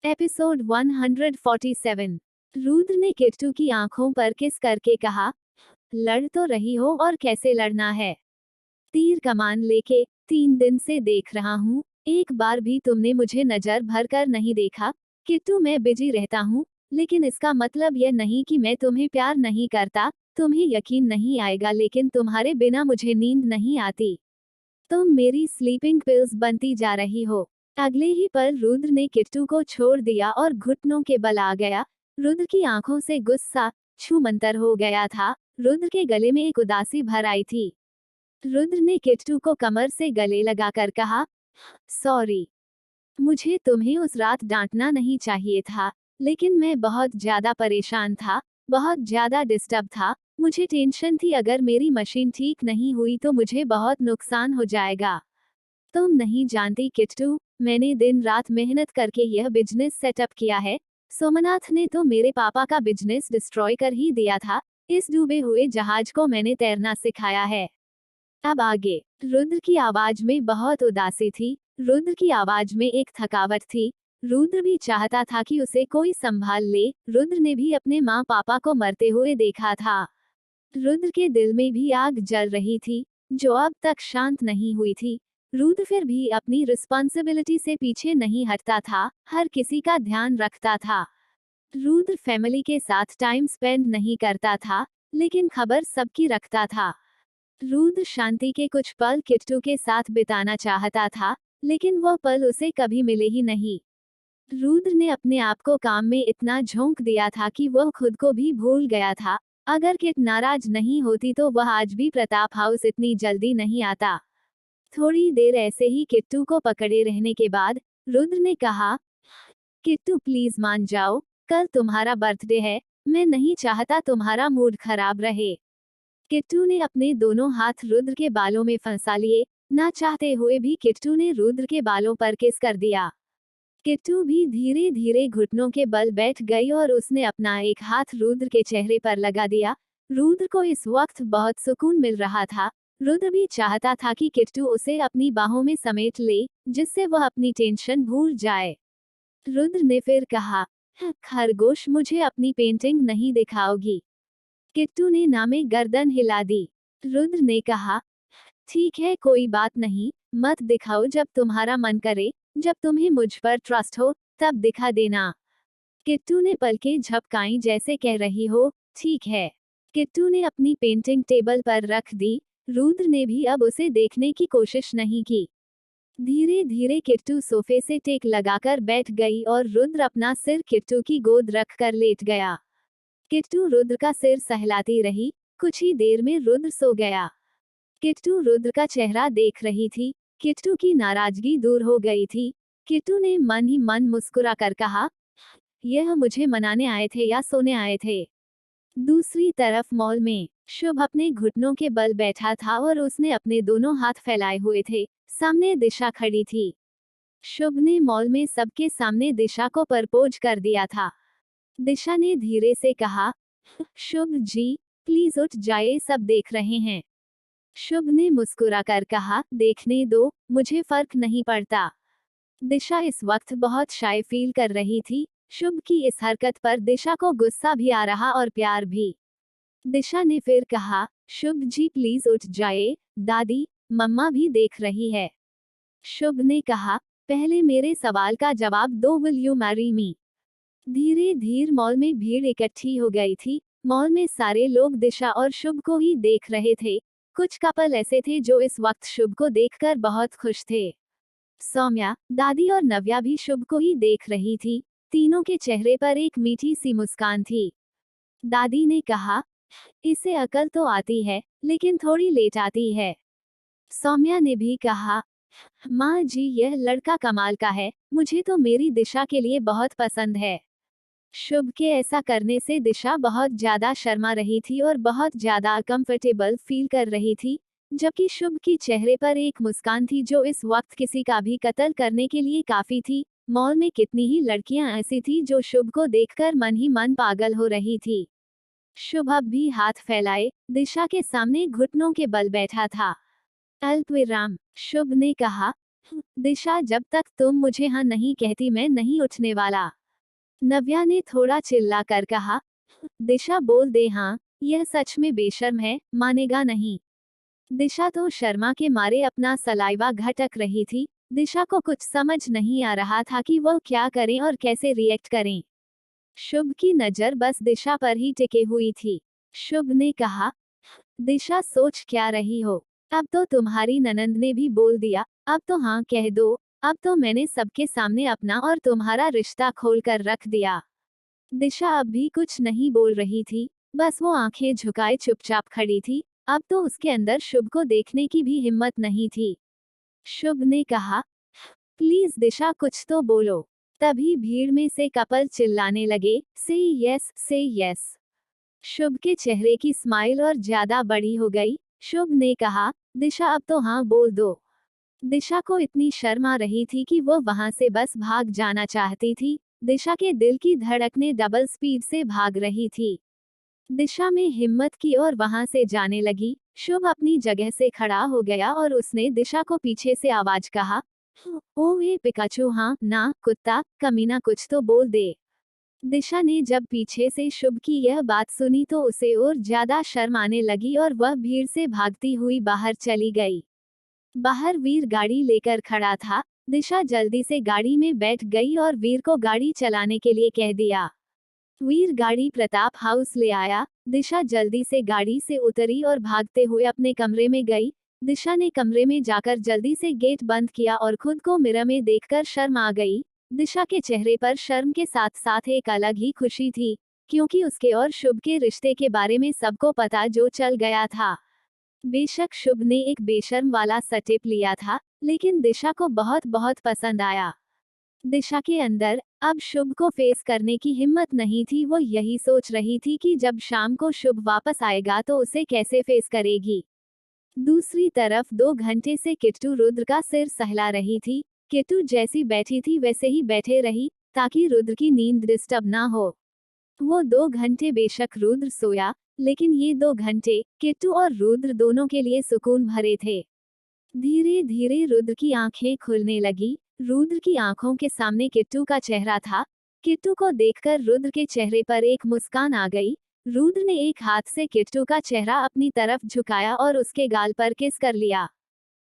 Episode 147। Rudra ने किट्टू की आंखों पर किस करके कहा, लड़ तो रही हो और कैसे लड़ना है। तीर कमान लेके 3 दिन से देख रहा हूँ, एक बार भी तुमने मुझे नजर भर कर नहीं देखा। किट्टू, मैं बिजी रहता हूँ, लेकिन इसका मतलब यह नहीं कि मैं तुम्हें प्यार नहीं करता। तुम्हें यकीन नहीं आएगा, लेकिन तुम्हारे बिना मुझे नींद नहीं आती। तुम मेरी स्लीपिंग पिल्स बनती जा रही हो। अगले ही पल रुद्र ने किट्टू को छोड़ दिया और घुटनों के बल आ गया। रुद्र की आंखों से गुस्सा छूमंतर हो गया था। रुद्र के गले में एक उदासी भर आई थी। रुद्र ने किट्टू को कमर से गले लगाकर कहा, सॉरी, मुझे तुम्हें उस रात डांटना नहीं चाहिए था, लेकिन मैं बहुत ज्यादा परेशान था, बहुत ज्यादा डिस्टर्ब था। मुझे टेंशन थी, अगर मेरी मशीन ठीक नहीं हुई तो मुझे बहुत नुकसान हो जाएगा। तुम नहीं जानती किट्टू, मैंने दिन रात मेहनत करके यह बिजनेस सेटअप किया है। सोमनाथ ने तो मेरे पापा का बिजनेस डिस्ट्रॉय कर ही दिया था। इस डूबे हुए जहाज को मैंने तैरना सिखाया है। अब आगे। रुद्र की आवाज में बहुत उदासी थी। रुद्र की आवाज में एक थकावट थी। रुद्र भी चाहता था कि उसे कोई संभाल ले। रुद्र ने भी अपने माँ पापा को मरते हुए देखा था। रुद्र के दिल में भी आग जल रही थी, जो अब तक शांत नहीं हुई थी। रुद्र फिर भी अपनी रिस्पॉन्सिबिलिटी से पीछे नहीं हटता था, हर किसी का ध्यान रखता था। रुद्र फैमिली के साथ टाइम स्पेंड नहीं करता था, लेकिन खबर सबकी रखता था। रुद्र शांति के कुछ पल किट्टू के साथ बिताना चाहता था, लेकिन वह पल उसे कभी मिले ही नहीं। रुद्र ने अपने आप को काम में इतना झोंक दिया था कि वह खुद को भी भूल गया था। अगर किट नाराज नहीं होती तो वह आज भी प्रताप हाउस इतनी जल्दी नहीं आता। थोड़ी देर ऐसे ही किट्टू को पकड़े रहने के बाद रुद्र ने कहा, किट्टू प्लीज मान जाओ, कल तुम्हारा बर्थडे है, मैं नहीं चाहता तुम्हारा मूड खराब रहे। किट्टू ने अपने दोनों हाथ रुद्र के बालों में फंसा लिए। ना चाहते हुए भी किट्टू ने रुद्र के बालों पर किस कर दिया। किट्टू भी धीरे धीरे घुटनों के बल बैठ गई और उसने अपना एक हाथ रुद्र के चेहरे पर लगा दिया। रुद्र को इस वक्त बहुत सुकून मिल रहा था। रुद्र भी चाहता था कि किट्टू उसे अपनी बाहों में समेट ले, जिससे वह अपनी टेंशन भूल जाए। रुद्र ने फिर कहा, खरगोश, मुझे अपनी पेंटिंग नहीं दिखाओगी? किट्टू ने नामे गर्दन हिला दी। रुद्र ने कहा, ठीक है, कोई बात नहीं, मत दिखाओ, जब तुम्हारा मन करे, जब तुम्हें मुझ पर ट्रस्ट हो, तब दिखा देना। किट्टू ने पलकें झपकाई, जैसे कह रही हो, ठीक है। किट्टू ने अपनी पेंटिंग टेबल पर रख दी। रुद्र ने भी अब उसे देखने की कोशिश नहीं की। धीरे धीरे किट्टू सोफे से टेक लगाकर बैठ गई और रुद्र अपना सिर किट्टू की गोद रखकर लेट गया। किट्टू रुद्र का सिर सहलाती रही। कुछ ही देर में रुद्र सो गया। किट्टू रुद्र का चेहरा देख रही थी। किट्टू की नाराजगी दूर हो गई थी। किट्टू ने मन ही मन मुस्कुरा कर कहा, यह मुझे मनाने आए थे या सोने आए थे? दूसरी तरफ मॉल में शुभ अपने घुटनों के बल बैठा था और उसने अपने दोनों हाथ फैलाए हुए थे। सामने दिशा खड़ी थी। शुभ ने मॉल में सबके सामने दिशा को प्रपोज कर दिया था। दिशा ने धीरे से कहा, शुभ जी, प्लीज उठ जाइए, सब देख रहे हैं। शुभ ने मुस्कुराकर कहा, देखने दो, मुझे फर्क नहीं पड़ता। दिशा इस वक्त बहुत शाय फील कर रही थी। शुभ की इस हरकत पर दिशा को गुस्सा भी आ रहा और प्यार भी। दिशा ने फिर कहा, शुभ जी प्लीज उठ जाइए, दादी, मम्मा भी देख रही है। शुभ ने कहा, पहले मेरे सवाल का जवाब दो, विल यू मैरी मी? धीरे धीरे मॉल में भीड़ इकट्ठी हो गई थी। मॉल में सारे लोग दिशा और शुभ को ही देख रहे थे। कुछ कपल ऐसे थे जो इस वक्त शुभ को देखकर बहुत खुश थे। सौम्या, दादी और नव्या भी शुभ को ही देख रही थी। तीनों के चेहरे पर एक मीठी सी मुस्कान थी। दादी ने कहा, इसे अकल तो आती है, लेकिन थोड़ी लेट आती है। सौम्या ने भी कहा, माँ जी, यह लड़का कमाल का है, मुझे तो मेरी दिशा के लिए बहुत पसंद है। शुभ के ऐसा करने से दिशा बहुत ज्यादा शर्मा रही थी और बहुत ज्यादा अकंफर्टेबल फील कर रही थी, जबकि शुभ की चेहरे पर एक मुस्कान थी जो इस वक्त किसी का भी कत्ल करने के लिए काफी थी। मॉल में कितनी ही लड़कियां ऐसी थी जो शुभ को देखकर मन ही मन पागल हो रही थी। शुभ अब भी हाथ फैलाए दिशा के सामने घुटनों के बल बैठा था। अल्पविराम। शुभ ने कहा, दिशा, जब तक तुम मुझे हाँ नहीं कहती मैं नहीं उठने वाला। नव्या ने थोड़ा चिल्ला कर कहा। दिशा, बोल दे हाँ, यह सच में बेशर्म है, मानेगा नहीं। दिशा तो शर्मा के मारे अपना सलाइवा घटक रही थी। दिशा को कुछ समझ नहीं आ रहा था कि वह क्या करें और कैसे रिएक्ट करें। शुभ की नजर बस दिशा पर ही टिके हुई थी। शुभ ने कहा, दिशा, सोच क्या रही हो? अब तो तुम्हारी ननंद ने भी बोल दिया, अब तो हाँ कह दो। अब तो मैंने सबके सामने अपना और तुम्हारा रिश्ता खोल कर रख दिया। दिशा अब भी कुछ नहीं बोल रही थी, बस वो आंखें झुकाए चुपचाप खड़ी थी। अब तो उसके अंदर शुभ को देखने की भी हिम्मत नहीं थी। शुभ ने कहा, प्लीज दिशा, कुछ तो बोलो। तभी भीड़ में से कपल चिल्लाने लगे, से यस, से यस। शुभ के चेहरे की स्माइल और ज्यादा बड़ी हो गई। शुभ ने कहा, दिशा, अब तो हाँ बोल दो। दिशा को इतनी शर्म आ रही थी कि वो वहां से बस भाग जाना चाहती थी। दिशा के दिल की धड़कनें डबल स्पीड से भाग रही थी। दिशा में हिम्मत की और वहां से जाने लगी। शुभ अपनी जगह से खड़ा हो गया और उसने दिशा को पीछे से आवाज कहा, ओ ये पिकाचू, हाँ ना कुत्ता कमीना, कुछ तो बोल दे। दिशा ने जब पीछे से शुभ की यह बात सुनी तो उसे और ज्यादा शर्म आने लगी और वह भीड़ से भागती हुई बाहर चली गई। बाहर वीर गाड़ी लेकर खड़ा था। दिशा जल्दी से गाड़ी में बैठ गई और वीर को गाड़ी चलाने के लिए कह दिया। वीर गाड़ी प्रताप हाउस ले आया। दिशा जल्दी से गाड़ी से उतरी और भागते हुए अपने कमरे में गई। दिशा ने कमरे में जाकर जल्दी से गेट बंद किया और खुद को मिरर में देखकर शर्म आ गई। दिशा के चेहरे पर शर्म के साथ साथ एक अलग ही खुशी थी, क्योंकि उसके और शुभ के रिश्ते के बारे में सबको पता जो चल गया था। बेशक शुभ ने एक बेशर्म वाला सटिप लिया था, लेकिन दिशा को बहुत बहुत पसंद आया। दिशा के अंदर अब शुभ को फेस करने की हिम्मत नहीं थी। वो यही सोच रही थी कि जब शाम को शुभ वापस आएगा तो उसे कैसे फेस करेगी। दूसरी तरफ 2 घंटे से किट्टू रुद्र का सिर सहला रही थी। किट्टू जैसी बैठी थी वैसे ही बैठे रही, ताकि रुद्र की नींद डिस्टर्ब ना हो। वो 2 घंटे बेशक रुद्र सोया, लेकिन ये 2 घंटे किट्टू और रुद्र दोनों के लिए सुकून भरे थे। धीरे धीरे रुद्र की आंखें खुलने लगी। रुद्र की आंखों के सामने किट्टू का चेहरा था। किट्टू को देखकर रुद्र के चेहरे पर एक मुस्कान आ गई। रुद्र ने एक हाथ से किट्टू का चेहरा अपनी तरफ झुकाया और उसके गाल पर किस कर लिया।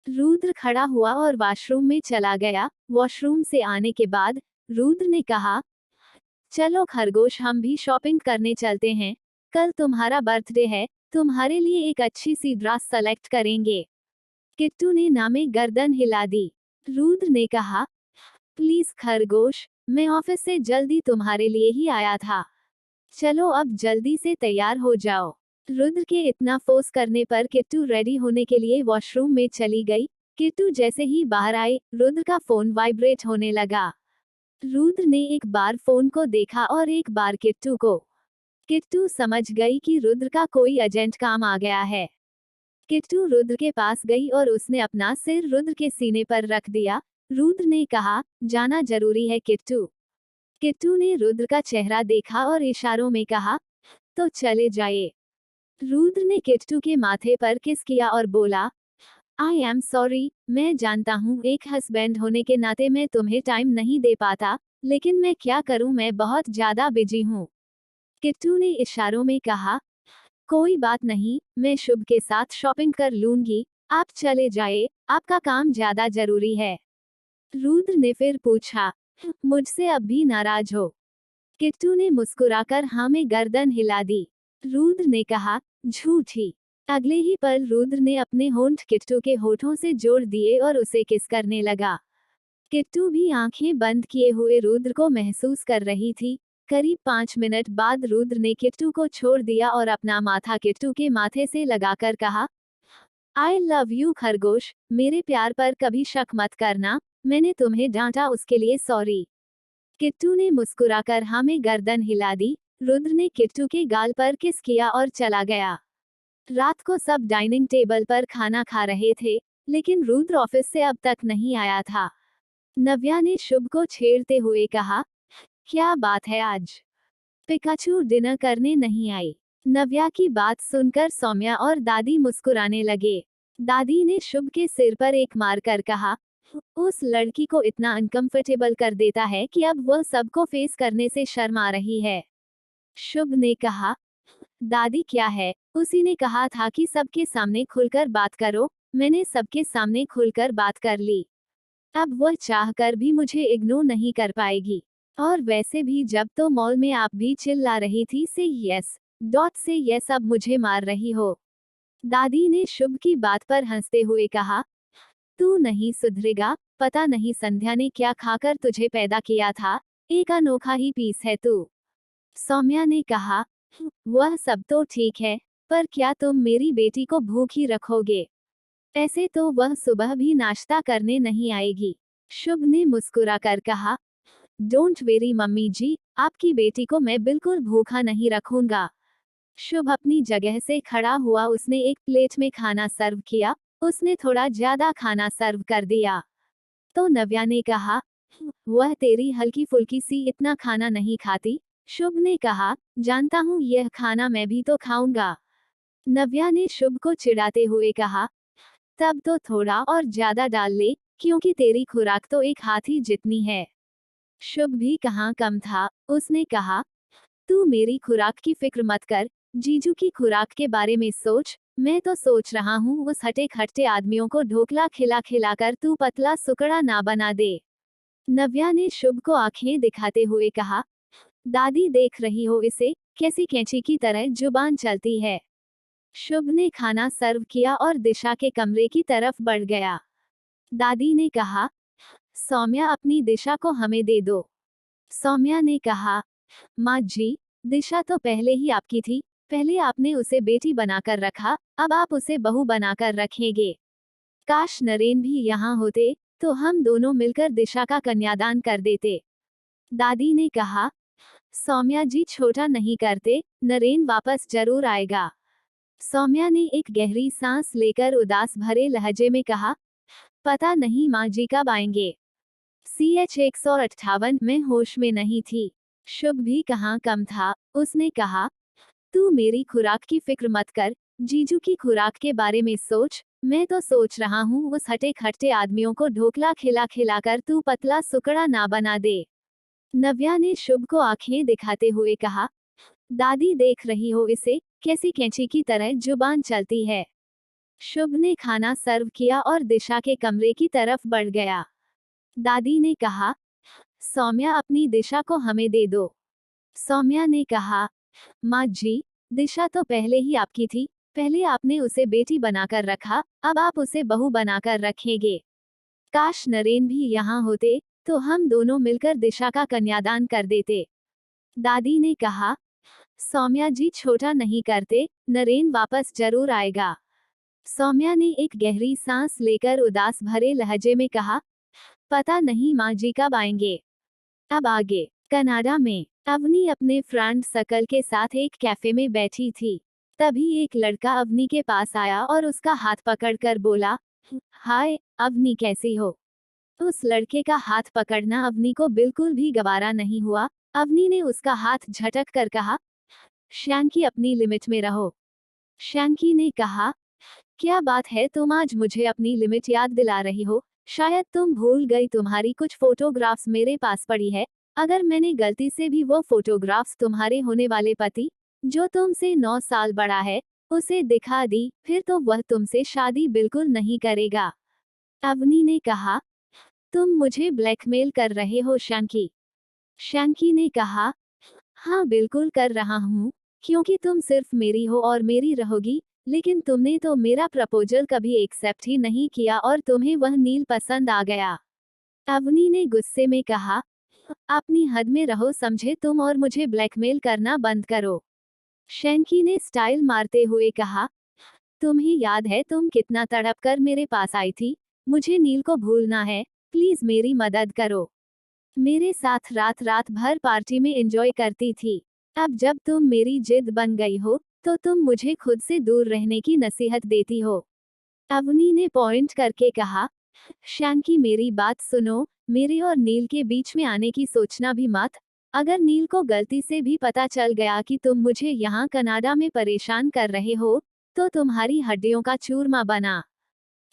रुद्र खड़ा हुआ और वॉशरूम में चला गया। वॉशरूम से आने के बाद रुद्र ने कहा, चलो खरगोश, हम भी शॉपिंग करने चलते हैं। कल तुम्हारा बर्थडे है, तुम्हारे लिए एक अच्छी सी ड्रेस सेलेक्ट करेंगे। किट्टू ने नामे गर्दन हिला दी। रुद्र ने कहा, प्लीज खरगोश, मैं ऑफिस से जल्दी तुम्हारे लिए ही आया था। चलो अब जल्दी से तैयार हो जाओ। रुद्र के इतना फोर्स करने पर किट्टू रेडी होने के लिए वॉशरूम में चली गई। किट्टू जैसे ही बाहर आए, रुद्र का फोन वाइब्रेट होने लगा। रुद्र ने एक बार फोन को देखा और एक बार किट्टू को। किट्टू समझ गई कि रुद्र का कोई अर्जेंट काम आ गया है। किट्टू रुद्र के पास गई और उसने अपना सिर रुद्र के सीने पर रख दिया। रुद्र ने कहा, जाना जरूरी है किट्टू। किट्टू ने रुद्र का चेहरा देखा और इशारों में कहा, तो चले जाइए। रुद्र ने किट्टू के माथे पर किस किया और बोला, आई एम सॉरी, मैं जानता हूँ एक हस्बैंड होने के नाते मैं तुम्हें टाइम नहीं दे पाता, लेकिन मैं क्या करूँ, मैं बहुत ज्यादा बिजी हूँ। किट्टू ने इशारों में कहा, कोई बात नहीं, मैं शुभ के साथ शॉपिंग कर लूंगी, आप चले जाइए, आपका काम ज्यादा जरूरी है। रुद्र ने फिर पूछा, मुझसे अब भी नाराज हो? किट्टू ने मुस्कुराकर हाँ में गर्दन हिला दी। रुद्र ने कहा, झूठी। अगले ही पल रुद्र ने अपने होंठ किट्टू के होठों से जोड़ दिए और उसे किस करने लगा। किट्टू भी आंखें बंद किए हुए रुद्र को महसूस कर रही थी। करीब 5 मिनट बाद रुद्र ने किट्टू को छोड़ दिया और अपना माथा किट्टू के माथे से लगाकर कहा, आई लव यू खरगोश, मेरे प्यार पर कभी शक मत करना, मैंने तुम्हें डांटा उसके लिए सॉरी। किट्टू ने मुस्कुराकर हाँ में गर्दन हिला दी। रुद्र ने किट्टू के गाल पर किस किया और चला गया। रात को सब डाइनिंग टेबल पर खाना खा रहे थे, लेकिन रुद्र ऑफिस से अब तक नहीं आया था। नव्या ने शुभ को छेड़ते हुए कहा, क्या बात है आज पिकाचू डिनर करने नहीं आई? नव्या की बात सुनकर सौम्या और दादी मुस्कुराने लगे। दादी ने शुभ के सिर पर एक मार कर कहा, उस लड़की को इतना अनकंफर्टेबल कर देता है कि अब वह सबको फेस करने से शर्मा रही है। शुभ ने कहा, दादी क्या है, उसी ने कहा था कि सबके सामने खुलकर बात करो, मैंने सबके सामने खुलकर बात कर ली। अब वह चाहकर भी मुझे इग्नोर नहीं कर पाएगी। और वैसे भी जब तो मॉल में आप भी चिल्ला रही थी से यस अब मुझे मार रही हो। दादी ने शुभ की बात पर हंसते हुए कहा, तू नहीं सुधरेगा, पता नहीं संध्या ने क्या खाकर तुझे पैदा किया था, एक अनोखा ही पीस है तू। सौम्या ने कहा, वह सब तो ठीक है, पर क्या तुम मेरी बेटी को भूखी रखोगे? ऐसे तो वह सुबह भी नाश्ता करने नहीं आएगी। शुभ ने मुस्कुराकर कहा, डोंट वेरी मम्मी जी, आपकी बेटी को मैं बिल्कुल भूखा नहीं रखूंगा। शुभ अपनी जगह से खड़ा हुआ, उसने एक प्लेट में खाना सर्व किया, उसने थोड़ा ज्यादा खाना सर्व कर दिया। तो नव्या ने कहा, वह तेरी हल्की फुल्की सी इतना खाना नहीं खाती। शुभ ने कहा, जानता हूँ यह खाना मैं भी तो खाऊंगा। नव्या ने शुभ को चिढ़ाते हुए कहा, तब तो थोड़ा और ज्यादा डाल ले, क्योंकि तेरी खुराक तो एक हाथी जितनी है। शुभ भी कहाँ कम था, उसने कहा, तू मेरी खुराक की फिक्र मत कर, जीजू की खुराक के बारे में सोच, मैं तो सोच रहा हूँ उस हटे खट्टे आदमियों को ढोकला खिला खिला कर तू पतला सुकड़ा ना बना दे। नव्या ने शुभ को आंखें दिखाते हुए कहा, दादी देख रही हो इसे, कैसी कैंची की तरह जुबान चलती है। शुभ ने खाना सर्व किया और दिशा के कमरे की तरफ बढ़ गया। दादी ने कहा, सौम्या अपनी दिशा को हमें दे दो। सौम्या ने कहा, माँ जी, दिशा तो पहले ही आपकी थी, पहले आपने उसे बेटी बनाकर रखा, अब आप उसे बहू बनाकर रखेंगे। काश नरेन भी यहाँ होते, तो हम दोनों मिलकर दिशा का कन्यादान कर देते। दादी ने कहा, सौम्या जी छोटा नहीं करते, नरेन वापस जरूर आएगा। सौम्या ने एक गहरी सांस लेकर उदास भरे लहजे में कहा, पता नहीं माँ जी कब आएंगे। CH 158 में होश में नहीं थी। शुभ भी कहाँ कम था, उसने कहा, तू मेरी खुराक की फिक्र मत कर, जीजू की खुराक के बारे में सोच, मैं तो सोच रहा हूँ उस हटे खट्टे आदमियों को ढोकला खिला खिला कर तू पतला सुकड़ा ना बना दे। नव्या ने शुभ को आंखें दिखाते हुए कहा, दादी देख रही हो इसे, कैसी कैंची की तरह जुबान चलती है। शुभ ने खाना सर्व किया और दिशा के कमरे की तरफ बढ़ गया। दादी ने कहा, सौम्या अपनी दिशा को हमें दे दो। सौम्या ने कहा, माँ जी, दिशा तो पहले ही आपकी थी, पहले आपने उसे बेटी बनाकर रखा, अब आप उसे बहू बनाकर रखेंगे। काश नरेन भी यहाँ होते, तो हम दोनों मिलकर दिशा का कन्यादान कर देते। दादी ने कहा, सौम्या जी छोटा नहीं करते, नरेन वापस जरूर आएगा। सौम्या ने एक गहरी सांस लेकर उदास भरे लहजे में कहा, पता नहीं माँ जी कब आएंगे। अब आगे कनाडा में अवनी अपने फ्रेंड सकल के साथ एक कैफे में बैठी थी। तभी एक लड़का अवनी के पास आया और उसका हाथ पकड़कर बोला, हाय अवनी कैसी हो। उस लड़के का हाथ पकड़ना अवनी को बिल्कुल भी गवारा नहीं हुआ। अवनी ने उसका हाथ झटक कर कहा, शैंकी अपनी लिमिट में रहो। शैंकी ने कहा, क्या बात है, तुम आज मुझे अपनी लिमिट याद दिला रही हो। शायद तुम भूल गई तुम्हारी कुछ फोटोग्राफ्स मेरे पास पड़ी है। अगर मैंने गलती से भी वो फोटोग्राफ्स तुम्हारे होने वाले पति, जो तुमसे 9 साल बड़ा है, उसे दिखा दी, फिर तो वह तुमसे शादी बिल्कुल नहीं करेगा। अवनी ने कहा, तुम मुझे ब्लैकमेल कर रहे हो शैंकी। शैंकी ने कहा, हाँ बिल्कुल कर रहा हूँ, क्योंकि तुम सिर्फ मेरी हो और मेरी रहोगी, लेकिन तुमने तो मेरा प्रपोजल कभी एक्सेप्ट ही नहीं किया और तुम्हें वह नील पसंद आ गया। अवनी ने गुस्से में कहा, अपनी हद में रहो समझे तुम, और मुझे ब्लैकमेल करना बंद करो। शैंकी ने स्टाइल मारते हुए कहा, तुम्हें याद है तुम कितना तड़प कर मेरे पास आई थी। मुझे नील को भूलना है, प्लीज मेरी मदद करो। मेरे साथ रात रात भर पार्टी में एंजॉय करती थी। अब जब तुम मेरी जिद बन गई हो, तो तुम मुझे खुद से दूर रहने की नसीहत देती हो। अवनी ने पॉइंट करके कहा, शैंकी मेरी बात सुनो, मेरे और नील के बीच में आने की सोचना भी मत। अगर नील को गलती से भी पता चल गया कि तुम मुझे यहाँ कनाडा में परेशान कर रहे हो, तो तुम्हारी हड्डियों का चूरमा बना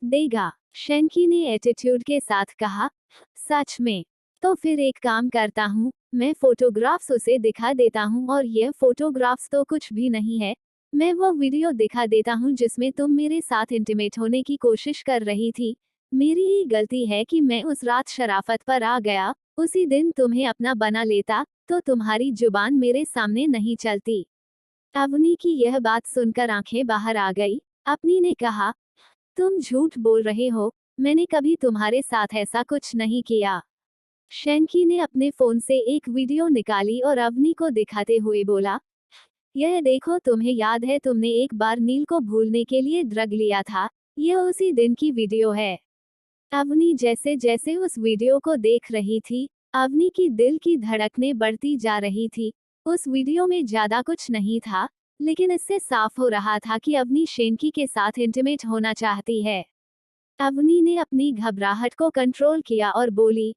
देगा। शैंकी ने एटीट्यूड के साथ कहा, सच में? तो फिर एक काम करता हूँ, मैं फोटोग्राफ्स उसे दिखा देता हूँ और यह फोटोग्राफ्स तो कुछ भी नहीं है, मैं वो वीडियो दिखा देता हूँ जिसमें तुम मेरे साथ इंटीमेट होने की कोशिश कर रही थी। मेरी ही गलती है कि मैं उस रात शराफत पर आ गया, उसी दिन तुम्हें अपना बना लेता तो तुम्हारी जुबान मेरे सामने नहीं चलती। अवनी की यह बात सुनकर आंखें बाहर आ गई। अवनी ने कहा, तुम झूठ बोल रहे हो, मैंने कभी तुम्हारे साथ ऐसा कुछ नहीं किया। शैंकी ने अपने फोन से एक वीडियो निकाली और अवनी को दिखाते हुए बोला, यह देखो, तुम्हें याद है तुमने एक बार नील को भूलने के लिए ड्रग लिया था, यह उसी दिन की वीडियो है। अवनी जैसे जैसे उस वीडियो को देख रही थी, अवनी की दिल की धड़कनें बढ़ती जा रही थी। उस वीडियो में ज्यादा कुछ नहीं था, लेकिन इससे साफ हो रहा था कि अवनी शैंकी के साथ इंटीमेट होना चाहती है। अवनी ने अपनी घबराहट को कंट्रोल किया और बोली,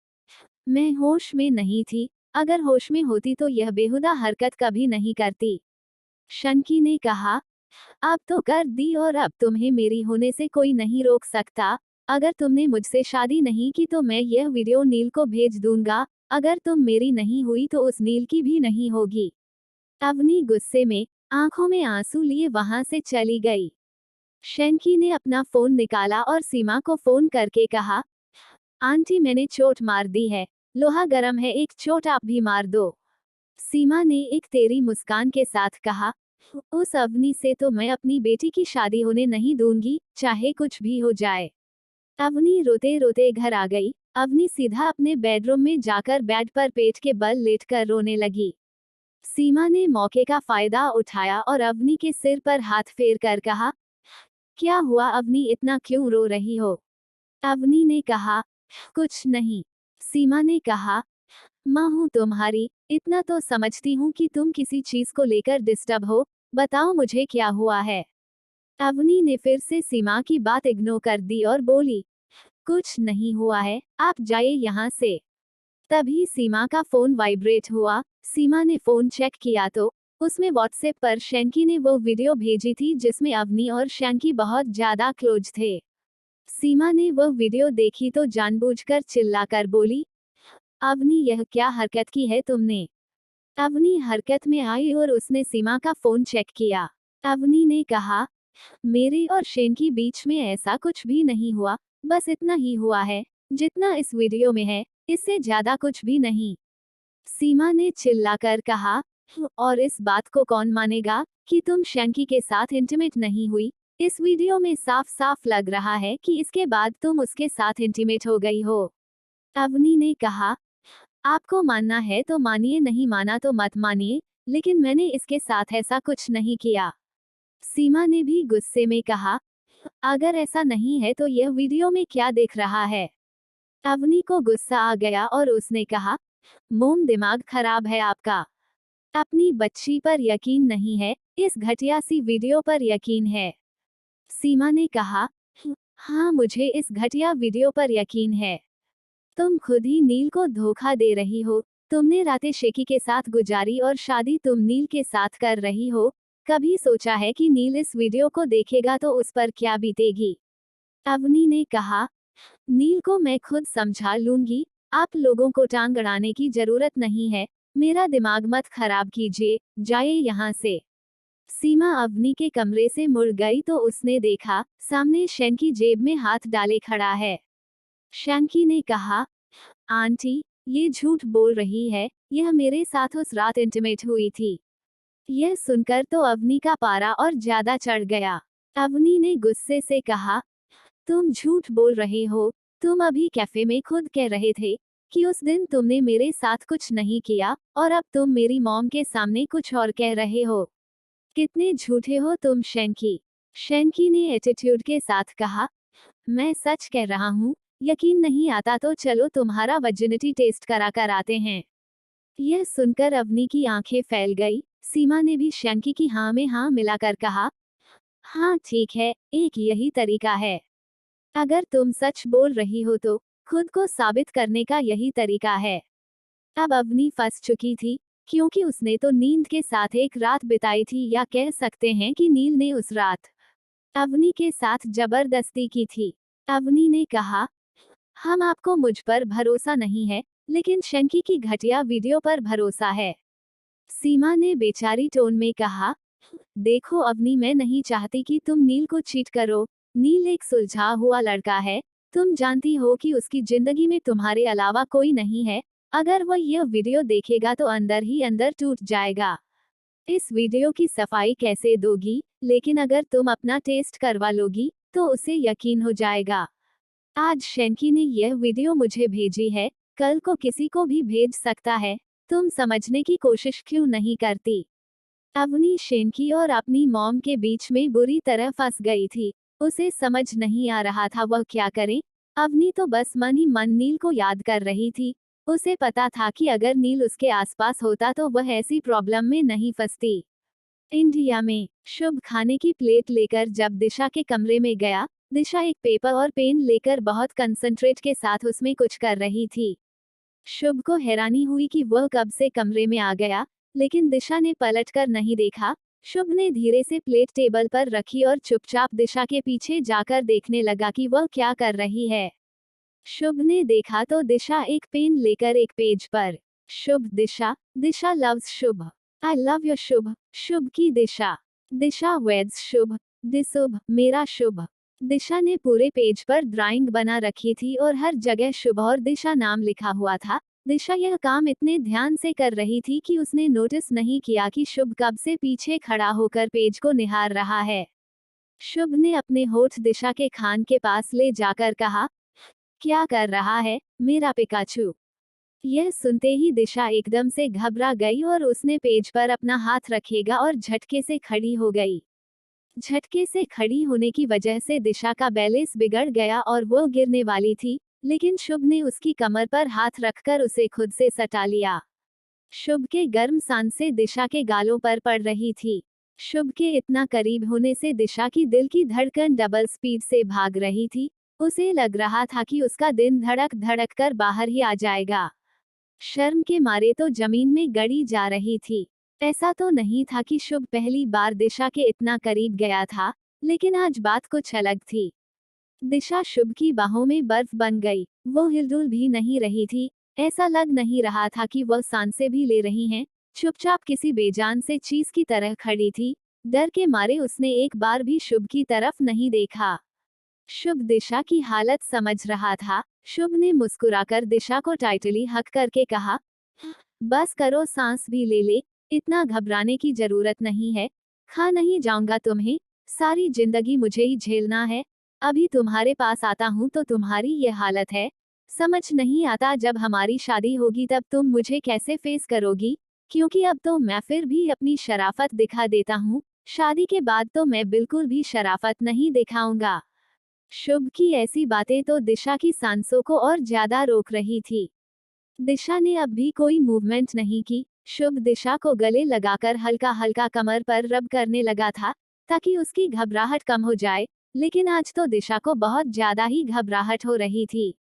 मैं होश में नहीं थी, अगर होश में होती तो यह बेहुदा हरकत कभी नहीं करती। शंकी ने कहा, अब तो कर दी और अब तुम्हें मेरी होने से कोई नहीं रोक सकता। अगर तुमने मुझसे शादी नहीं की तो मैं यह वीडियो नील को भेज दूंगा, अगर तुम मेरी नहीं हुई तो उस नील की भी नहीं होगी। अवनी गुस्से में आंखों में आंसू लिए वहां से चली गई। शैंकी ने अपना फोन निकाला और सीमा को फोन करके कहा, आंटी मैंने चोट मार दी है, लोहा गरम है, एक चोट आप भी मार दो। सीमा ने एक तेरी मुस्कान के साथ कहा, उस अवनी से तो मैं अपनी बेटी की शादी होने नहीं दूंगी, चाहे कुछ भी हो जाए। अवनी रोते रोते घर आ गई। अवनी सीधा अपने बेडरूम में जाकर बेड पर पेट के बल लेटकर रोने लगी। सीमा ने मौके का फायदा उठाया और अवनी के सिर पर हाथ फेर कर कहा, क्या हुआ अवनी, इतना क्यों रो रही हो? अवनी ने कहा, कुछ नहीं। सीमा ने कहा, माँ हूँ तुम्हारी, इतना तो समझती हूँ कि तुम किसी चीज को लेकर डिस्टर्ब हो, बताओ मुझे क्या हुआ है। अवनी ने फिर से सीमा की बात इग्नोर कर दी और बोली, कुछ नहीं हुआ है, आप जाइए यहाँ से। तभी सीमा का फोन वाइब्रेट हुआ। सीमा ने फोन चेक किया तो उसमें व्हाट्सएप पर शैंकी ने वो वीडियो भेजी थी जिसमें अवनी और शैंकी बहुत ज्यादा क्लोज थे। सीमा ने वो वीडियो देखी तो जानबूझकर चिल्लाकर बोली, अवनी यह क्या हरकत की है तुमने? अवनी हरकत में आई और उसने सीमा का फोन चेक किया। अवनी ने कहा, मेरे और शेन के बीच में ऐसा कुछ भी नहीं हुआ, बस इतना ही हुआ है जितना इस वीडियो में है, इससे ज्यादा कुछ भी नहीं। सीमा ने चिल्लाकर कहा, और इस बात को कौन मानेगा कि तुम शैंकी के साथ इंटीमेट नहीं हुई? इस वीडियो में साफ साफ लग रहा है कि इसके बाद तुम उसके साथ इंटीमेट हो गई हो। अवनी ने कहा, आपको मानना है तो मानिए, नहीं माना तो मत मानिए, लेकिन मैंने इसके साथ ऐसा कुछ नहीं किया। सीमा ने भी गुस्से में कहा, अगर ऐसा नहीं है तो यह वीडियो में क्या देख रहा है? अवनी को गुस्सा आ गया और उसने कहा, मोम दिमाग खराब है आपका, अपनी बच्ची पर यकीन नहीं है, इस घटिया सी वीडियो पर यकीन है। सीमा ने कहा, हाँ मुझे इस घटिया वीडियो पर यकीन है। तुम खुद ही नील को धोखा दे रही हो, तुमने रातें शेकी के साथ गुजारी और शादी तुम नील के साथ कर रही हो। कभी सोचा है कि नील इस वीडियो को देखेगा तो उस पर क्या बीतेगी? अवनी ने कहा, नील को मैं खुद समझा लूंगी, आप लोगों को टांग अड़ाने की जरूरत नहीं है, मेरा दिमाग मत खराब कीजिए, जाइए यहाँ से। सीमा अवनी के कमरे से मुड़ गई तो उसने देखा, सामने शैंकी जेब में हाथ डाले खड़ा है। शैंकी ने कहा, आंटी, ये झूठ बोल रही है, यह मेरे साथ उस रात इंटीमेट हुई थी। यह सुनकर तो अवनी का पारा और ज्यादा चढ़ गया। अवनी ने गुस्से से कहा, तुम झूठ बोल रहे हो, तुम अभी कैफे में खुद कह रहे थे कि उस दिन तुमने मेरे साथ कुछ नहीं किया, और अब तुम मेरी मॉम के सामने कुछ और कह रहे हो। कितने झूठे हो तुम शैंकी। शैंकी ने एटीट्यूड के साथ कहा, मैं सच कह रहा हूँ, यकीन नहीं आता तो चलो तुम्हारा वर्जिनिटी टेस्ट करा कर आते हैं। यह सुनकर अवनी की आंखें फैल गई। सीमा ने भी शैंकी की हाँ में हाँ मिलाकर कहा, हाँ ठीक है, एक यही तरीका है। अगर तुम सच बोल रही हो तो खुद को साबित करने का यही तरीका है। अब अवनी फंस चुकी थी, क्योंकि उसने तो नींद के साथ एक रात बिताई थी, या कह सकते हैं कि नील ने उस रात अवनी के साथ जबरदस्ती की थी। अवनी ने कहा, हम आपको मुझ पर भरोसा नहीं है, लेकिन शंकी की घटिया वीडियो पर भरोसा है। सीमा ने बेचारी टोन में कहा, देखो अवनी, मैं नहीं चाहती कि तुम नील को चीट करो। नील एक सुलझा हुआ लड़का है। तुम जानती हो कि उसकी जिंदगी में तुम्हारे अलावा कोई नहीं है। अगर वह यह वीडियो देखेगा तो अंदर ही अंदर टूट जाएगा। इस वीडियो की सफाई कैसे दोगी? लेकिन अगर तुम अपना टेस्ट करवा लोगी तो उसे यकीन हो जाएगा। आज शैंकी ने यह वीडियो मुझे भेजी है, कल को किसी को भी भेज सकता है। तुम समझने की कोशिश क्यों नहीं करती? अवनी शेंकी और अपनी मॉम के बीच में बुरी तरह फंस गई थी। उसे समझ नहीं आ रहा था वह क्या करे। अवनी तो बस मन ही मन नील को याद कर रही थी। उसे पता था कि अगर नील उसके आसपास होता तो वह ऐसी प्रॉब्लम में नहीं फंसती। इंडिया में शुभ खाने की प्लेट लेकर जब दिशा के कमरे में गया, दिशा एक पेपर और पेन लेकर बहुत कंसंट्रेट के साथ उसमें कुछ कर रही थी। शुभ को हैरानी हुई कि वह कब से कमरे में आ गया, लेकिन दिशा ने पलटकर नहीं देखा। शुभ ने धीरे से प्लेट टेबल पर रखी और चुपचाप दिशा के पीछे जाकर देखने लगा कि वह क्या कर रही है। शुभ ने देखा तो दिशा एक पेन लेकर एक पेज पर Shubh Disha, Disha loves Shubh, I love you Shubh, Shubh की दिशा, दिशा वेड्स शुभ, दिशुभ मेरा शुभ। दिशा ने पूरे पेज पर ड्राइंग बना रखी थी और हर जगह शुभ और दिशा नाम लिखा हुआ था। दिशा यह काम इतने ध्यान से कर रही थी कि उसने नोटिस नहीं किया कि शुभ कब से पीछे खड़ा होकर पेज को निहार रहा है। शुभ ने अपने होठ दिशा के कान के पास ले जाकर कहा, क्या कर रहा है मेरा पिकाचू? यह सुनते ही दिशा एकदम से घबरा गई और उसने पेज पर अपना हाथ रखेगा और झटके से खड़ी हो गई। झटके से खड़ी होने की वजह से दिशा का बैलेंस बिगड़ गया और वो गिरने वाली थी, लेकिन शुभ ने उसकी कमर पर हाथ रखकर उसे खुद से सटा लिया। शुभ के गर्म सांसें दिशा के गालों पर पड़ रही थी। शुभ के इतना करीब होने से दिशा की दिल की धड़कन डबल स्पीड से भाग रही थी। उसे लग रहा था कि उसका दिन धड़क धड़क कर बाहर ही आ जाएगा। शर्म के मारे तो जमीन में गड़ी जा रही थी। ऐसा तो नहीं था कि शुभ पहली बार दिशा के इतना करीब गया था, लेकिन आज बात कुछ अलग थी। दिशा शुभ की बाहों में बर्फ बन गई। वो हिलडुल भी नहीं रही थी। ऐसा लग नहीं रहा था कि वह सांसें भी ले रही हैं। चुपचाप किसी बेजान से चीज की तरह खड़ी थी। डर के मारे उसने एक बार भी शुभ की तरफ नहीं देखा। शुभ दिशा की हालत समझ रहा था। शुभ ने मुस्कुराकर दिशा को टाइटली हक करके कहा, बस करो, सांस भी ले ले, इतना घबराने की जरूरत नहीं है। खा नहीं जाऊंगा तुम्हें, सारी जिंदगी मुझे ही झेलना है। अभी तुम्हारे पास आता हूँ तो तुम्हारी ये हालत है। समझ नहीं आता जब हमारी शादी होगी तब तुम मुझे कैसे फेस करोगी, क्योंकि अब तो मैं फिर भी अपनी शराफत दिखा देता हूँ। शादी के बाद तो मैं बिल्कुल भी शराफत नहीं दिखाऊंगा। शुभ की ऐसी बातें तो दिशा की सांसों को और ज्यादा रोक रही थी। दिशा ने अब भी कोई मूवमेंट नहीं की। शुभ दिशा को गले लगाकर हल्का हल्का कमर पर रब करने लगा था, ताकि उसकी घबराहट कम हो जाए, लेकिन आज तो दिशा को बहुत ज्यादा ही घबराहट हो रही थी।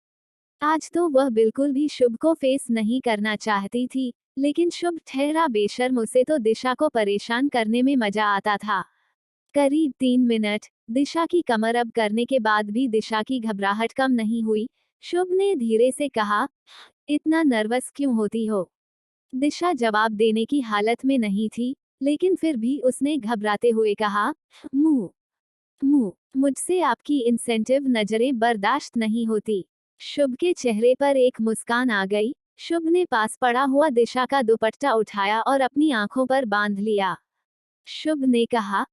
आज तो वह बिल्कुल भी शुभ को फेस नहीं करना चाहती थी, लेकिन शुभ ठहरा बेशर्म, उसे तो दिशा को परेशान करने में मजा आता था। करीब 3 मिनट दिशा की कमर अब करने के बाद भी दिशा की घबराहट कम नहीं हुई। शुभ ने धीरे से कहा, इतना नर्वस क्यों होती हो? दिशा जवाब देने की हालत में नहीं थी, लेकिन फिर भी उसने घबराते हुए कहा, मुंह मुंह मुझसे आपकी इंसेंटिव नजरें बर्दाश्त नहीं होती। शुभ के चेहरे पर एक मुस्कान आ गई। शुभ ने पास पड़ा हुआ दिशा का दुपट्टा उठाया और अपनी आंखों पर बांध लिया। शुभ ने कहा,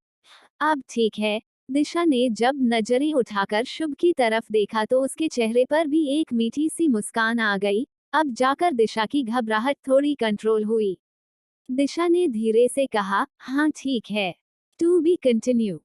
अब ठीक है। दिशा ने जब नजरें उठाकर शुभ की तरफ देखा तो उसके चेहरे पर भी एक मीठी सी मुस्कान आ गई। अब जाकर दिशा की घबराहट थोड़ी कंट्रोल हुई। दिशा ने धीरे से कहा, हाँ ठीक है। To be continue.